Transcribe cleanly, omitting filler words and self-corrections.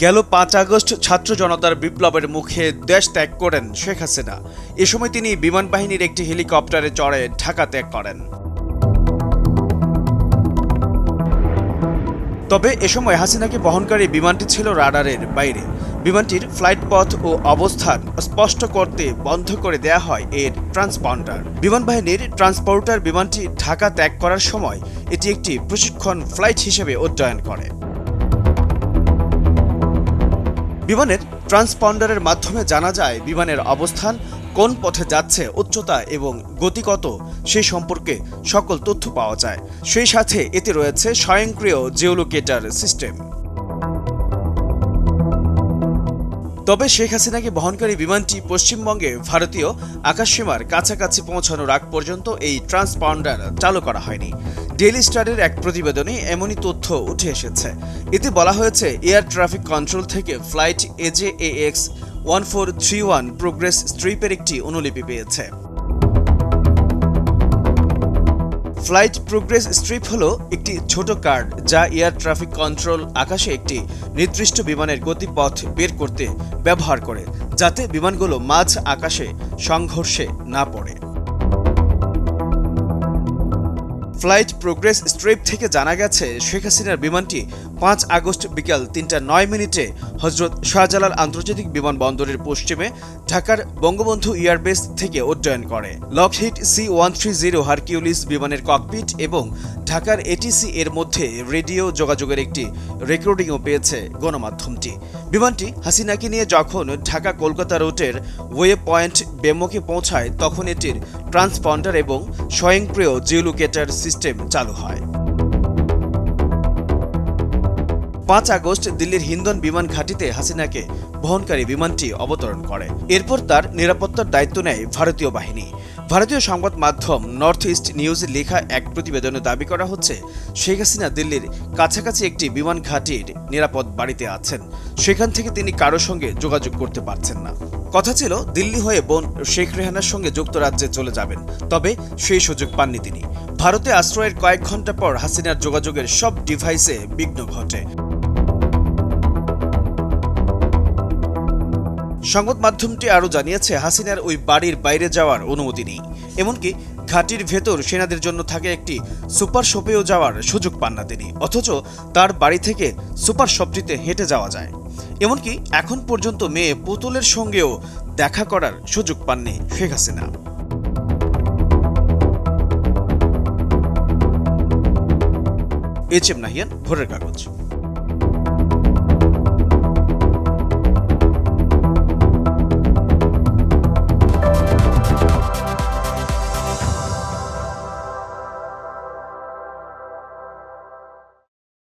গেল ৫ আগস্ট ছাত্র জনতার বিপ্লবের মুখে দেশ ত্যাগ করেন শেখ হাসিনা। এ সময় তিনি বিমান বাহিনীর একটি হেলিকপ্টারে চড়ে ঢাকা ত্যাগ করেন। তবে এ সময় হাসিনাকে বহনকারী বিমানটি ছিল রাডারের বাইরে। বিমানটির ফ্লাইট পথ ও অবস্থান স্পষ্ট করতে বন্ধ করে দেয়া হয় এর ট্রান্সপন্ডার। বিমান বাহিনীর ট্রান্সপোর্টার বিমানটি ঢাকা ত্যাগ করার সময় এটি একটি প্রশিক্ষণ ফ্লাইট হিসেবে উড্ডয়ন করে। বিমানের ট্রান্সপন্ডারের মাধ্যমে জানা যায় বিমানের অবস্থান, কোন পথে যাচ্ছে, উচ্চতা এবং গতি কত সেই সম্পর্কে সকল তথ্য পাওয়া যায়। সেই সাথে এতে রয়েছে স্বয়ংক্রিয় জিওলোকেটার সিস্টেম। তবে শেখ হাসিনাকে বহনকারী বিমানটি পশ্চিমবঙ্গে ভারতীয় আকাশসীমার কাছাকাছি পৌঁছানোর আগ পর্যন্ত এই ট্রান্সপন্ডার চালু করা হয়নি। ডেইলি স্টারের এক প্রতিবেদনে এমনই তথ্য উঠে এসেছে। এতে বলা হয়েছে, এয়ার ট্রাফিক কন্ট্রোল থেকে ফ্লাইট AJAX 1431 প্রোগ্রেস স্ট্রিপের একটি অনুলিপি পেয়েছে। ফ্লাইট প্রোগ্রেস স্ট্রিপ হলো একটি ছোট কার্ড যা এয়ার ট্রাফিক কন্ট্রোল আকাশে একটি নির্দিষ্ট বিমানের গতিপথ বের করতে ব্যবহার করে, যাতে বিমানগুলো মাঝ আকাশে সংঘর্ষে না পড়ে। ফ্লাইট প্রোগ্রেস স্ট্রিপ থেকে জানা গেছে, শেখ হাসিনার বিমানটি ৫ আগস্ট বিকাল ৩টা ৯ হজরত শাহজালাল আন্তর্জাতিক বিমানবন্দরের পশ্চিমে ঢাকার বঙ্গবন্ধু এয়ারবেস থেকে উড্ডয়ন করে। লকহিড C-130 হারকিউলিস বিমানের ককপিট এবং ঢাকার ATC এর মধ্যে রেডিও যোগাযোগের একটি রেকর্ডিংও পেয়েছে গণমাধ্যমটি। বিমানটি হাসিনাকে নিয়ে যখন ঢাকা কলকাতা রুটের ওয়ে পয়েন্ট বেমোকে পৌঁছায়, তখন এটির ট্রান্সপন্ডার এবং স্বয়ংক্রিয় জিওলোকেটার সিস্টেম চালু হয়। ৫ আগস্ট দিল্লির হিন্দন বিমান ঘাঁটিতে হাসিনাকে বহনকারী বিমানটি অবতরণ করে। এরপর তার নিরাপত্তার দায়িত্ব নেয় ভারতীয় বাহিনী। ভারতীয় সংবাদ মাধ্যম নর্থ ইস্ট নিউজে লেখা এক প্রতিবেদনে দাবি করা হচ্ছে, শেখ হাসিনা দিল্লির কাছাকাছি একটি বিমান ঘাঁটির নিরাপদ বাড়িতে আছেন। সেখান থেকে তিনি কারো সঙ্গে যোগাযোগ করতে পারছেন না। কথা ছিল দিল্লি হয়ে বোন শেখ রেহানার সঙ্গে যুক্তরাজ্যে চলে যাবেন, তবে সেই সুযোগ পাননি তিনি। ভারতে আশ্রয়ের কয়েক ঘন্টা পর হাসিনার যোগাযোগের সব ডিভাইসে বিঘ্ন ঘটে। সংবাদ মাধ্যমটি আরও জানিয়েছে, হাসিনার ওই বাড়ির বাইরে যাওয়ার অনুমতি নেই। এমনকি ঘাঁটির ভেতর সেনাদের জন্য থাকে একটি সুপার শপেও যাওয়ার সুযোগ পান না তিনি, অথচ তার বাড়ি থেকে সুপার শপটিতে হেঁটে যাওয়া যায়। এমনকি এখন পর্যন্ত মেয়ে পুতুলের সঙ্গেও দেখা করার সুযোগ পাননি শেখ হাসিনা। HM নাহিয়ান, ভোরের কাগজ।